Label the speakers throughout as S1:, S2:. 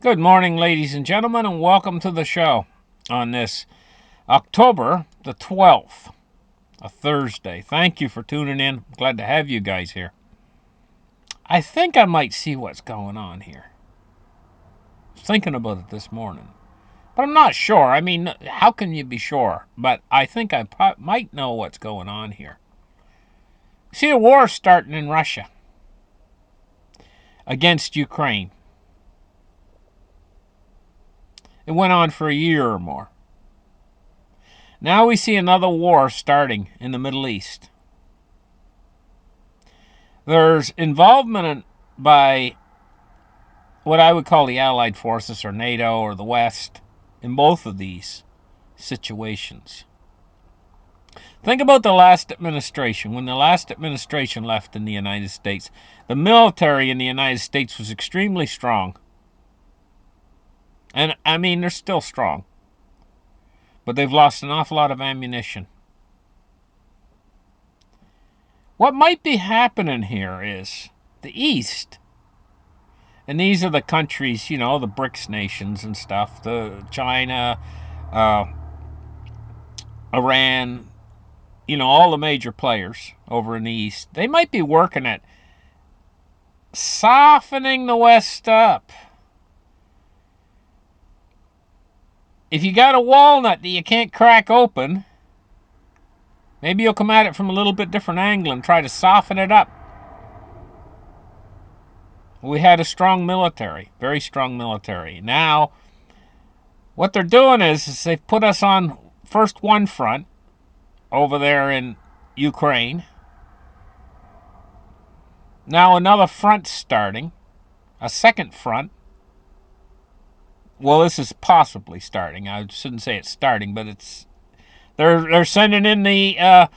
S1: Good morning, ladies and gentlemen, and welcome to the show on this October the 12th, a Thursday. Thank you for tuning in. Glad to have you guys here. I think I might see what's going on here. I was thinking about it this morning, but I'm not sure. I mean, how can you be sure? But I think I might know what's going on here. See a war starting in Russia against Ukraine. It went on for a year or more. Now we see another war starting in the Middle East. There's involvement by what I would call the Allied forces or NATO or the West in both of these situations. Think about the last administration. When the last administration left in the United States, the military in the United States was extremely strong. And I mean, they're still strong. But they've lost an awful lot of ammunition. What might be happening here is the East, and these are the countries, the BRICS nations and stuff, the China, Iran, all the major players over in the East. They might be working at softening the West up. If you got a walnut that you can't crack open, maybe you'll come at it from a little bit different angle and try to soften it up. We had a strong military, very strong military. Now, what they're doing is they've put us on first one front over there in Ukraine. Now another front's starting, a second front. Well, this is possibly starting. I shouldn't say it's starting, but they're sending in the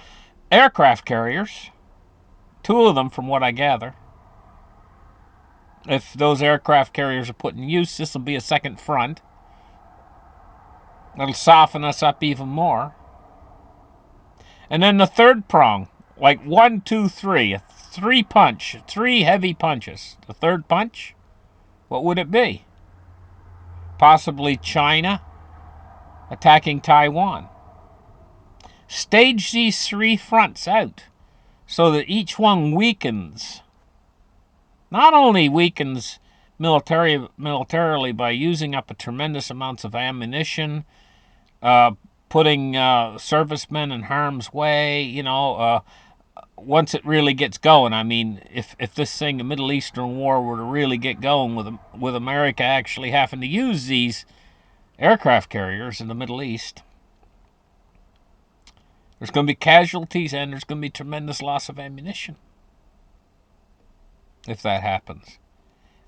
S1: aircraft carriers, two of them from what I gather. If those aircraft carriers are put in use, this will be a second front. It'll soften us up even more. And then the third prong, like 1, 2, 3, a three heavy punches. The third punch, what would it be? Possibly China attacking Taiwan. Stage these three fronts out so that each one weakens. Not only weakens militarily by using up a tremendous amounts of ammunition, putting servicemen in harm's way, once it really gets going. I mean, if this thing, a Middle Eastern war, were to really get going with America actually having to use these aircraft carriers in the Middle East, there's going to be casualties and there's going to be tremendous loss of ammunition if that happens.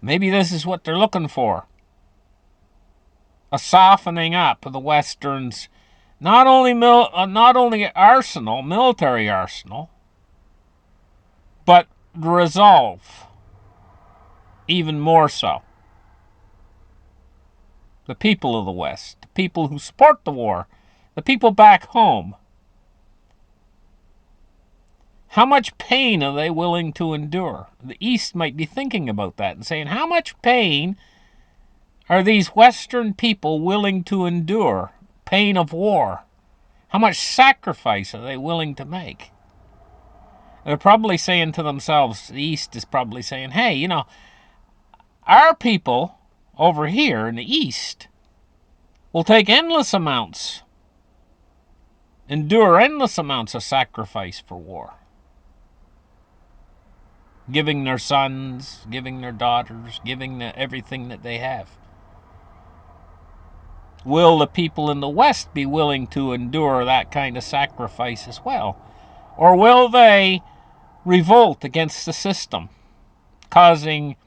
S1: Maybe this is what they're looking for. A softening up of the Westerns, not only military arsenal, but resolve even more so. The people of the West, the people who support the war, the people back home. How much pain are they willing to endure? The East might be thinking about that and saying, how much pain are these Western people willing to endure? Pain of war. How much sacrifice are they willing to make? They're probably saying to themselves, the East is probably saying, hey, our people over here in the East will take endless amounts, endure endless amounts of sacrifice for war. Giving their sons, giving their daughters, giving everything that they have. Will the people in the West be willing to endure that kind of sacrifice as well? Or will they revolt against the system, causing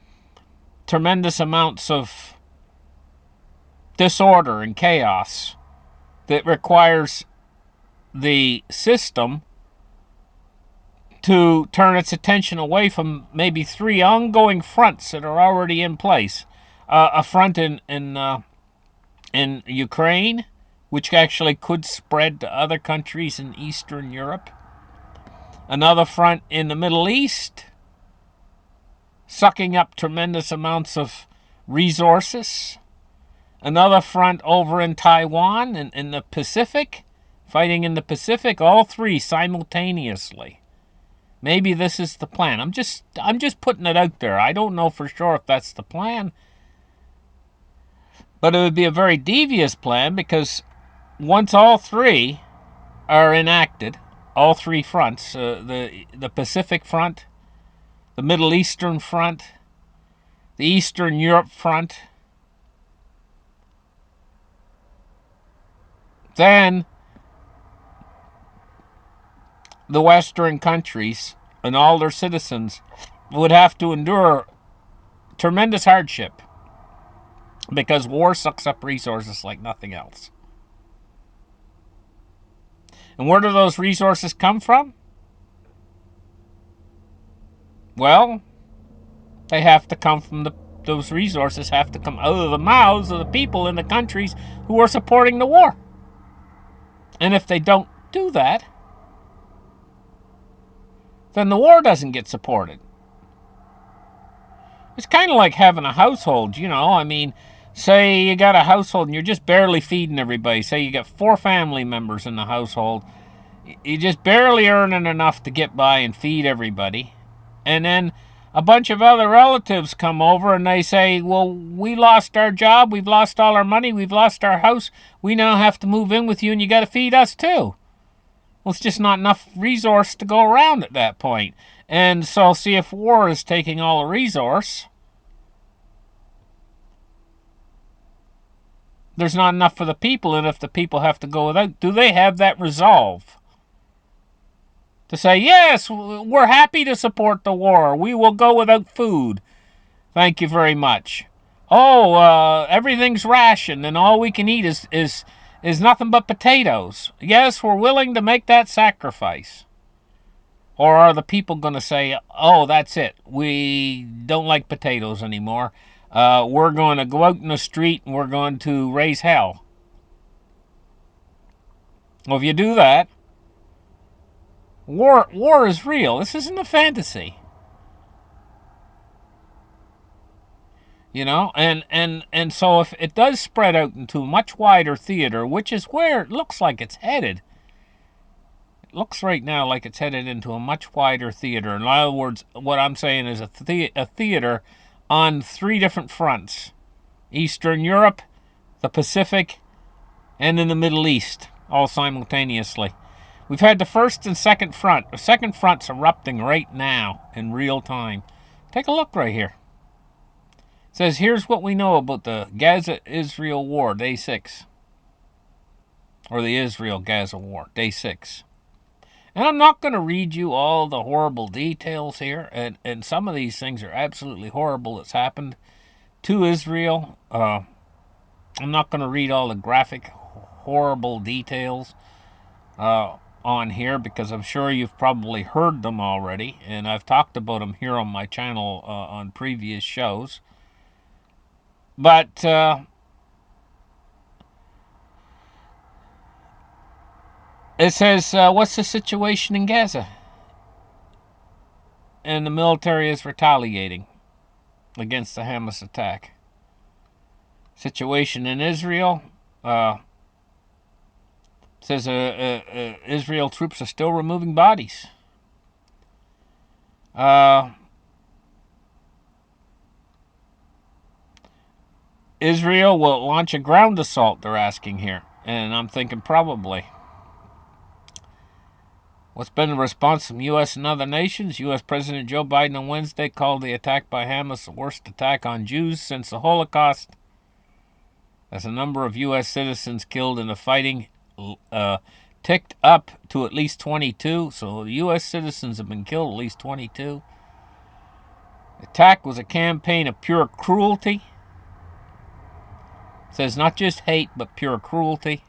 S1: tremendous amounts of disorder and chaos that requires the system to turn its attention away from maybe three ongoing fronts that are already in place? A front in Ukraine, which actually could spread to other countries in Eastern Europe. Another front in the Middle East, sucking up tremendous amounts of resources. Another front over in Taiwan and in the Pacific, fighting in the Pacific, all three simultaneously. Maybe this is the plan. I'm just putting it out there. I don't know for sure if that's the plan, but it would be a very devious plan, because once all three are enacted, all three fronts, the Pacific front, the Middle Eastern front, the Eastern Europe front, then the Western countries and all their citizens would have to endure tremendous hardship, because war sucks up resources like nothing else. And where do those resources come from? Well, they have to come from those resources have to come out of the mouths of the people in the countries who are supporting the war. And if they don't do that, then the war doesn't get supported. It's kind of like having a household, I mean, say you got a household and you're just barely feeding everybody. Say you got 4 family members in the household. You're just barely earning enough to get by and feed everybody. And then a bunch of other relatives come over and they say, well, we lost our job, we've lost all our money, we've lost our house, we now have to move in with you and you got to feed us too. Well, it's just not enough resource to go around at that point. And so, see, if war is taking all the resource, there's not enough for the people, and if the people have to go without, do they have that resolve to say, yes, we're happy to support the war, we will go without food, thank you very much. Oh, everything's rationed and all we can eat is nothing but potatoes. Yes, we're willing to make that sacrifice. Or are the people going to say, oh, that's it, we don't like potatoes anymore, we're going to go out in the street and we're going to raise hell? Well, if you do that, war is real. This isn't a fantasy. And so if it does spread out into a much wider theater, which is where it looks like it's headed, it looks right now like it's headed into a much wider theater. In other words, what I'm saying is a theater on 3 different fronts: Eastern Europe, the Pacific, and in the Middle East, all simultaneously. We've had the first and second front. The second front's erupting right now in real time. Take a look right here. It says, here's what we know about the Gaza-Israel war, day 6. Or the Israel-Gaza war, day 6. And I'm not going to read you all the horrible details here, and some of these things are absolutely horrible that's happened to Israel. I'm not going to read all the graphic, horrible details on here, because I'm sure you've probably heard them already, and I've talked about them here on my channel on previous shows. But it says, what's the situation in Gaza? And the military is retaliating against the Hamas attack. Situation in Israel, says Israel troops are still removing bodies. Israel will launch a ground assault, they're asking here. And I'm thinking probably. What's been the response from U.S. and other nations? U.S. President Joe Biden on Wednesday called the attack by Hamas the worst attack on Jews since the Holocaust. As the number of U.S. citizens killed in the fighting ticked up to at least 22. So the U.S. citizens have been killed, at least 22. The attack was a campaign of pure cruelty. It says not just hate, but pure cruelty.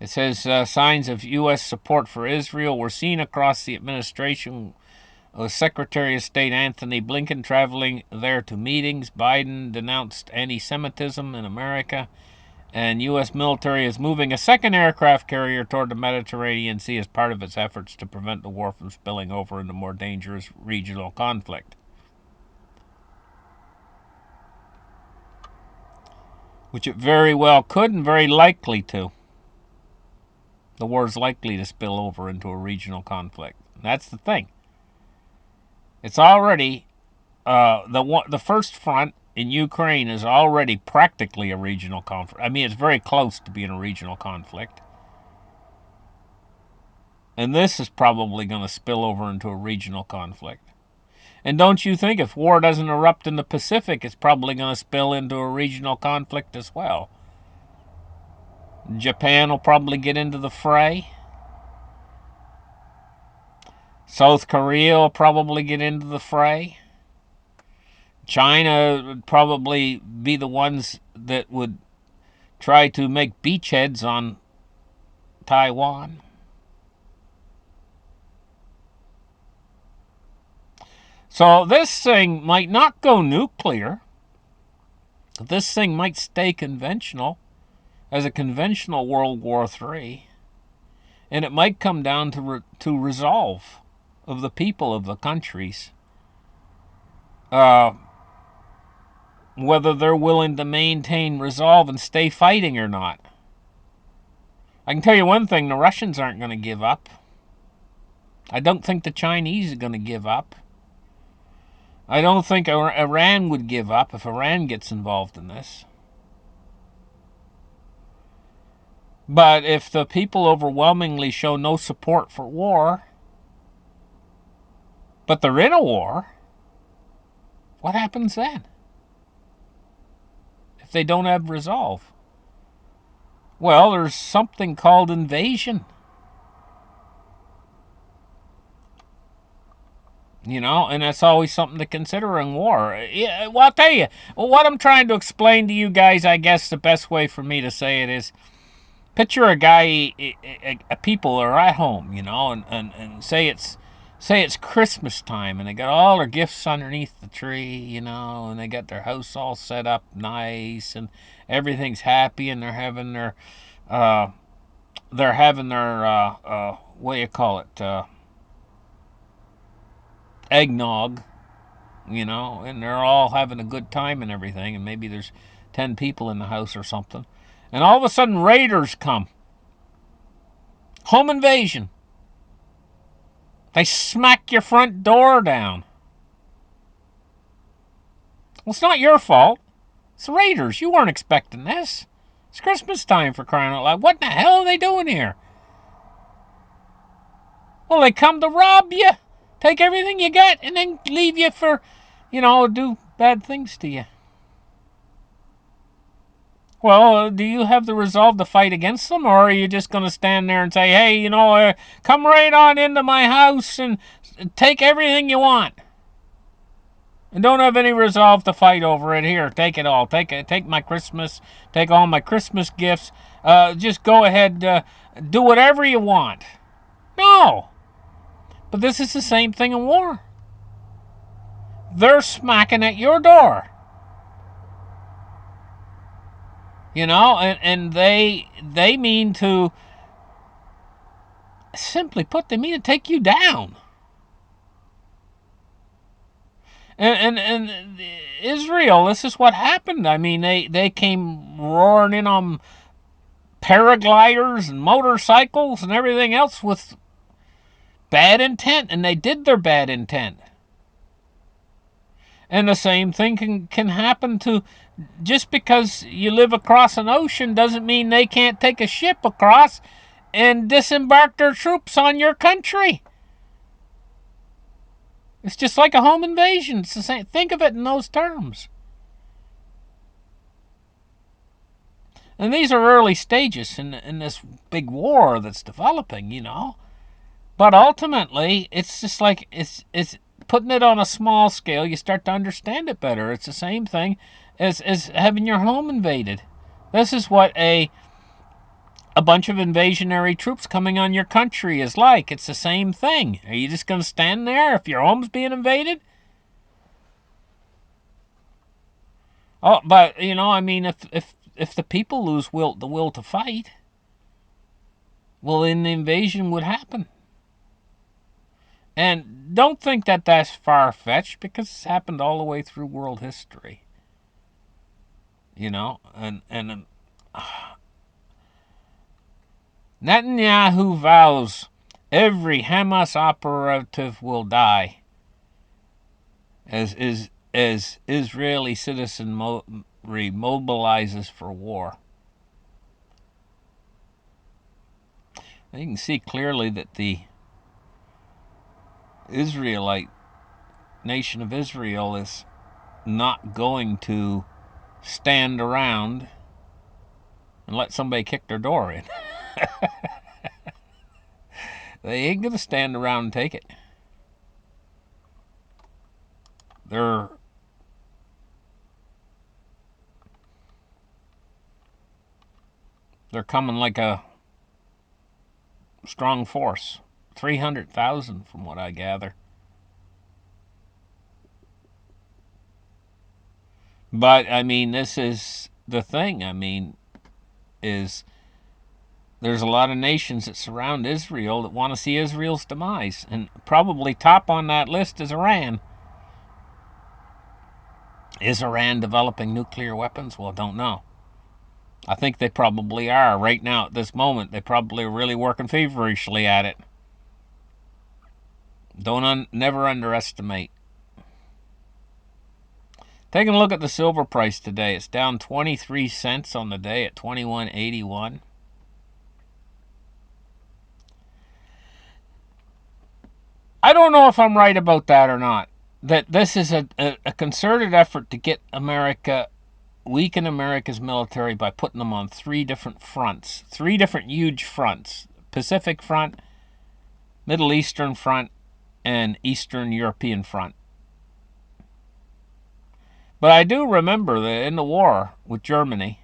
S1: It says signs of U.S. support for Israel were seen across the administration, with Secretary of State Anthony Blinken traveling there to meetings. Biden denounced anti-Semitism in America, and U.S. military is moving a second aircraft carrier toward the Mediterranean Sea as part of its efforts to prevent the war from spilling over into more dangerous regional conflict. which it very well could and very likely to. The war is likely to spill over into a regional conflict. That's the thing. It's already the first front in Ukraine is already practically a regional conflict. I mean, it's very close to being a regional conflict. And this is probably going to spill over into a regional conflict. And don't you think if war doesn't erupt in the Pacific, it's probably going to spill into a regional conflict as well? Japan will probably get into the fray. South Korea will probably get into the fray. China would probably be the ones that would try to make beachheads on Taiwan. So this thing might not go nuclear. This thing might stay conventional as a conventional World War III. And it might come down to resolve of the people of the countries. Whether they're willing to maintain resolve and stay fighting or not. I can tell you one thing, the Russians aren't going to give up. I don't think the Chinese are going to give up. I don't think Iran would give up if Iran gets involved in this. But if the people overwhelmingly show no support for war, but they're in a war, what happens then? If they don't have resolve? Well, there's something called invasion. And that's always something to consider in war. Yeah, well, I'll tell you, what I'm trying to explain to you guys, I guess the best way for me to say it is, picture a guy, people are at home, and say it's Christmas time, and they got all their gifts underneath the tree, and they got their house all set up nice, and everything's happy, and they're having their, what do you call it, eggnog, and they're all having a good time and everything, and maybe there's 10 people in the house or something, and all of a sudden raiders come. Home invasion. They smack your front door down. Well, it's not your fault. It's the raiders. You weren't expecting this. It's Christmas time, for crying out loud. What in the hell are they doing here? Well, they come to rob you, take everything you got, and then leave you for, do bad things to you. Well, do you have the resolve to fight against them, or are you just going to stand there and say, hey, come right on into my house and take everything you want? And don't have any resolve to fight over it. Here, take it all. Take my Christmas. Take all my Christmas gifts. Just go ahead, do whatever you want. No. But this is the same thing in war. They're smacking at your door. And they mean to, simply put, they mean to take you down. And Israel, this is what happened. I mean, they came roaring in on paragliders and motorcycles and everything else with bad intent, and they did their bad intent. And the same thing can happen to, just because you live across an ocean doesn't mean they can't take a ship across and disembark their troops on your country. It's just like a home invasion. It's the same. Think of it in those terms. And these are early stages in this big war that's developing, But ultimately, it's just like, it's putting it on a small scale, you start to understand it better. It's the same thing as having your home invaded. This is what a bunch of invasionary troops coming on your country is like. It's the same thing. Are you just going to stand there if your home's being invaded? Oh, but I mean, if the people lose the will to fight, well, then the invasion would happen. And don't think that that's far-fetched, because it's happened all the way through world history. and Netanyahu vows every Hamas operative will die as Israeli citizenry mobilizes for war. You can see clearly that the Israelite nation of Israel is not going to stand around and let somebody kick their door in. They ain't going to stand around and take it. They're coming like a strong force. 300,000 from what I gather. But I mean, this is the thing. I mean, is there's a lot of nations that surround Israel that want to see Israel's demise, and probably top on that list is Iran. Is Iran developing nuclear weapons? Well, don't know. I think they probably are. Right now, at this moment, they probably are really working feverishly at it. Never underestimate. Taking a look at the silver price today, it's down 23 cents on the day at $21.81. I don't know if I'm right about that or not. That this is a concerted effort to get weaken America's military by putting them on three different fronts, three different huge fronts: Pacific Front, Middle Eastern Front, and Eastern European Front. But I do remember that in the war with Germany,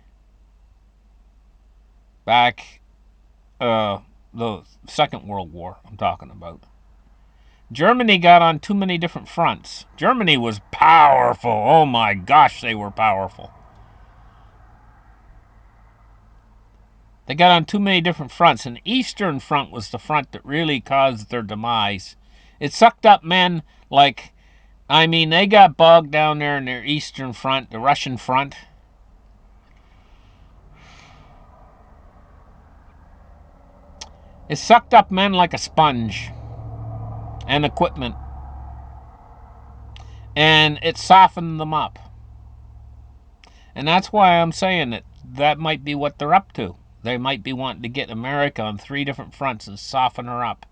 S1: back the Second World War, I'm talking about, Germany got on too many different fronts. Germany was powerful. Oh my gosh, they were powerful. They got on too many different fronts, and the Eastern Front was the front that really caused their demise. It sucked up men they got bogged down there in their Eastern Front, the Russian front. It sucked up men like a sponge and equipment, and it softened them up. And that's why I'm saying that might be what they're up to. They might be wanting to get America on three different fronts and soften her up,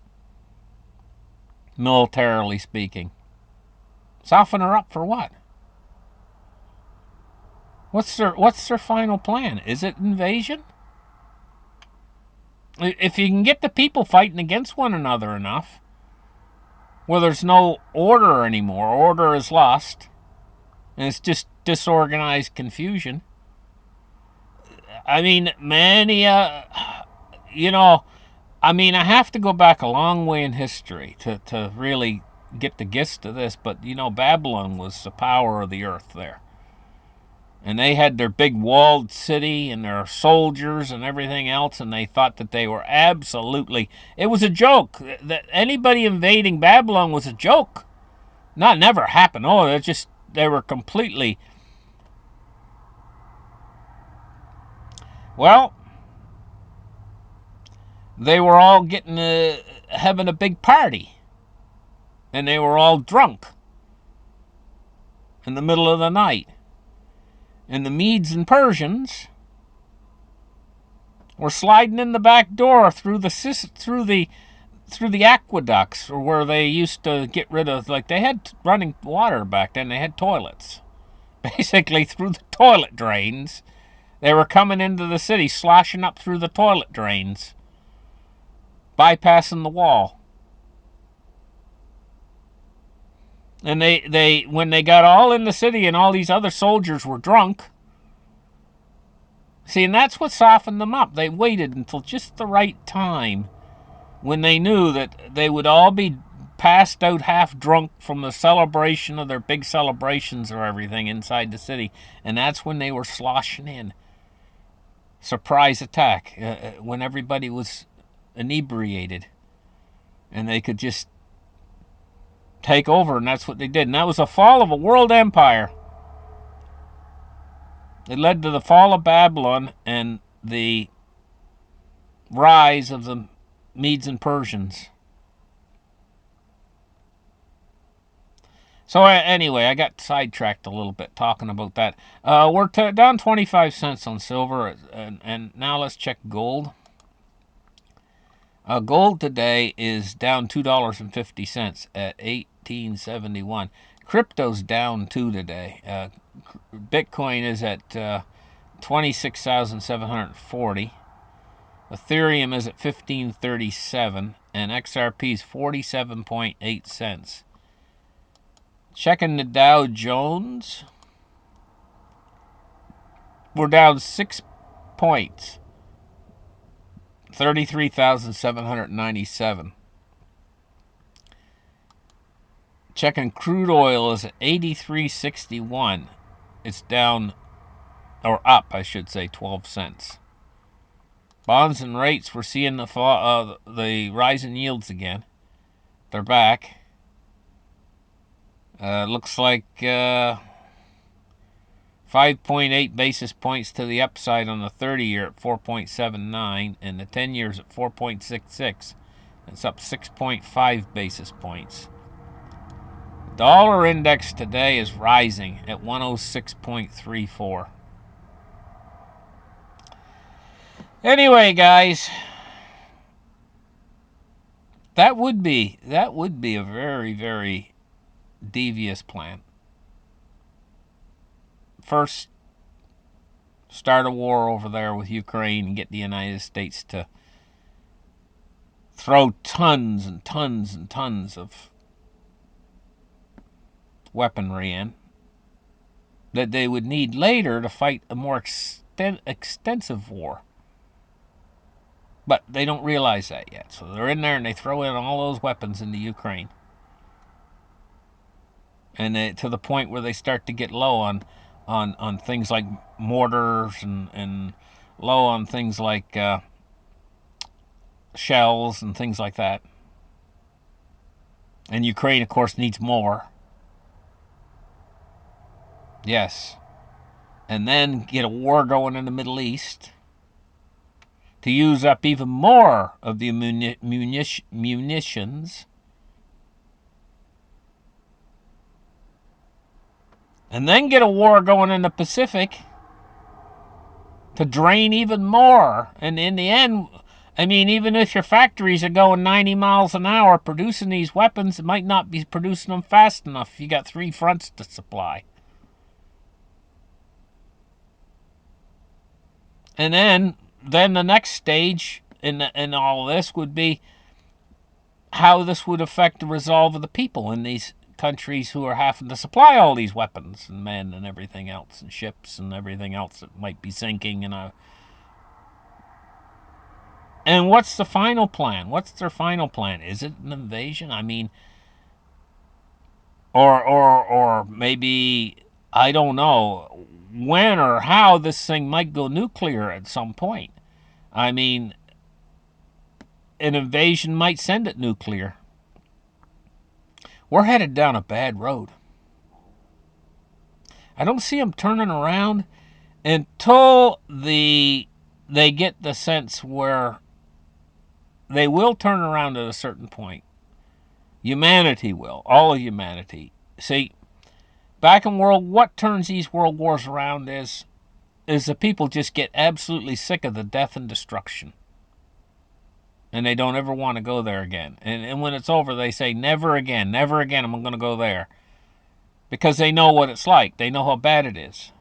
S1: militarily speaking. Soften her up for what? What's their final plan? Is it invasion? If you can get the people fighting against one another enough, where there's no order anymore, order is lost, and it's just disorganized confusion. I mean, I have to go back a long way in history to really get the gist of this, but Babylon was the power of the earth there. And they had their big walled city and their soldiers and everything else, and they thought that they were absolutely... It was a joke. That anybody invading Babylon was a joke. Never happened. They were completely... Well, they were all having a big party. And they were all drunk in the middle of the night. And the Medes and Persians were sliding in the back door through the aqueducts, or where they used to get rid of, they had running water back then. They had toilets. Basically, through the toilet drains, they were coming into the city, sloshing up through the toilet drains, bypassing the wall. And when they got all in the city and all these other soldiers were drunk, see, and that's what softened them up. They waited until just the right time, when they knew that they would all be passed out half drunk from the celebration of their big celebrations or everything inside the city. And that's when they were sloshing in. Surprise attack, when everybody was inebriated. And they could just take over, and that's what they did. And that was the fall of a world empire. It led to the fall of Babylon and the rise of the Medes and Persians. So anyway, I got sidetracked a little bit talking about that. We're down 25 cents on silver, and now let's check gold. Gold today is down $2.50 at 1871. Crypto's down too today. Bitcoin is at 26,740. Ethereum is at 1537, and XRP is 47.8 cents. Checking the Dow Jones, we're down 6 points, 33,797. Checking crude oil is at 83.61. It's down, or up, I should say, 12 cents. Bonds and rates, we're seeing the rise in yields again. They're back. Looks like 5.8 basis points to the upside on the 30-year at 4.79, and the 10-year's at 4.66. It's up 6.5 basis points. Dollar index today is rising at 106.34. Anyway, guys, that would be a very, very devious plan. First, start a war over there with Ukraine and get the United States to throw tons and tons and tons of weaponry in that they would need later to fight a more extensive war. But they don't realize that yet. So they're in there and they throw in all those weapons into Ukraine. And to the point where they start to get low on things like mortars and low on things like shells and things like that. And Ukraine, of course, needs more. Yes. And then get a war going in the Middle East to use up even more of the munitions. And then get a war going in the Pacific to drain even more. And in the end, I mean, even if your factories are going 90 miles an hour producing these weapons, it might not be producing them fast enough if you got 3 fronts to supply. And then the next stage in all this would be how this would affect the resolve of the people in these countries who are having to supply all these weapons and men and everything else and ships and everything else that might be sinking. And what's the final plan? What's their final plan? Is it an invasion? I mean, or maybe, I don't know when or how this thing might go nuclear at some point. I mean, an invasion might send it nuclear. We're headed down a bad road. I don't see them turning around until they get the sense where they will turn around at a certain point. Humanity will. All of humanity. See, back in what turns these world wars around is the people just get absolutely sick of the death and destruction. And they don't ever want to go there again. And when it's over, they say, never again I'm going to go there. Because they know what it's like. They know how bad it is.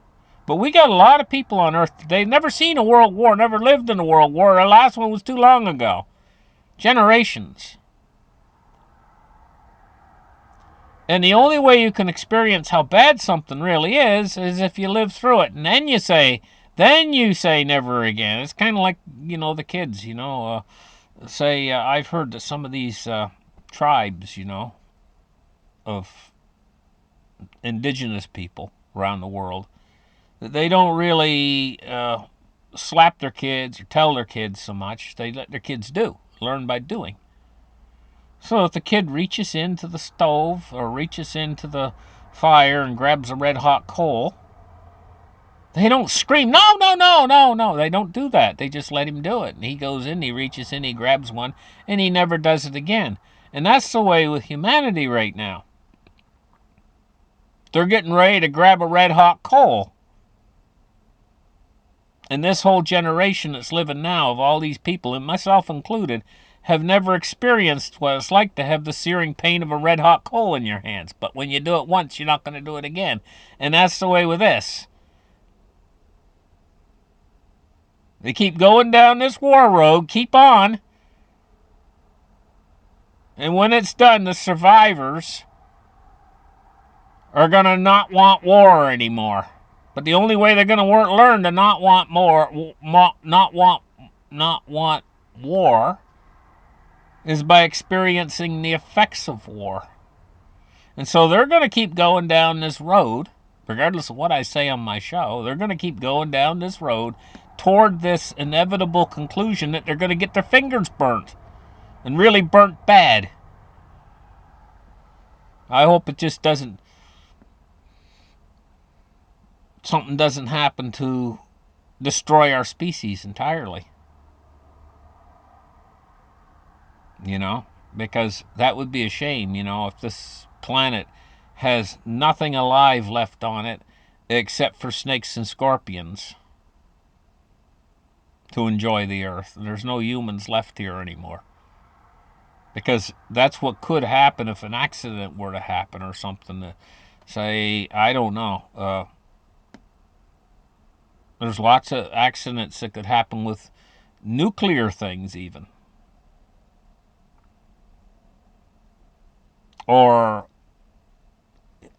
S1: But we got a lot of people on Earth, they've never seen a world war, never lived in a world war. The last one was too long ago. Generations. And the only way you can experience how bad something really is if you live through it. And then you say never again. It's kind of like, the kids, I've heard that some of these tribes, of indigenous people around the world, that they don't really slap their kids or tell their kids so much. They let their kids learn by doing. So if the kid reaches into the stove or reaches into the fire and grabs a red hot coal, They don't scream, no, no, no, no, no. They don't do that. They just let him do it. And he goes in, he reaches in, he grabs one, and he never does it again. And that's the way with humanity right now. They're getting ready to grab a red hot coal. And this whole generation that's living now, of all these people, and myself included, have never experienced what it's like to have the searing pain of a red hot coal in your hands. But when you do it once, you're not going to do it again. And that's the way with this. They keep going down this war road, keep on. And when it's done, the survivors are going to not want war anymore. But the only way they're going to learn to not want war is by experiencing the effects of war. And so they're going to keep going down this road, regardless of what I say on my show. They're going to keep going down this road toward this inevitable conclusion that they're going to get their fingers burnt, and really burnt bad. I hope it just something doesn't happen to destroy our species entirely. Because that would be a shame, if this planet has nothing alive left on it except for snakes and scorpions to enjoy the earth. There's no humans left here anymore. Because that's what could happen if an accident were to happen or something. To say, I don't know. There's lots of accidents that could happen with nuclear things even. Or,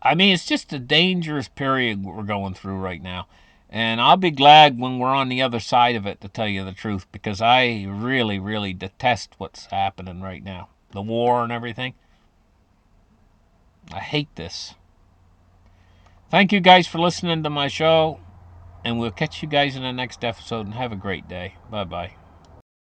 S1: it's just a dangerous period we're going through right now. And I'll be glad when we're on the other side of it, to tell you the truth, because I really, really detest what's happening right now. The war and everything. I hate this. Thank you guys for listening to my show, and we'll catch you guys in the next episode, and have a great day. Bye-bye.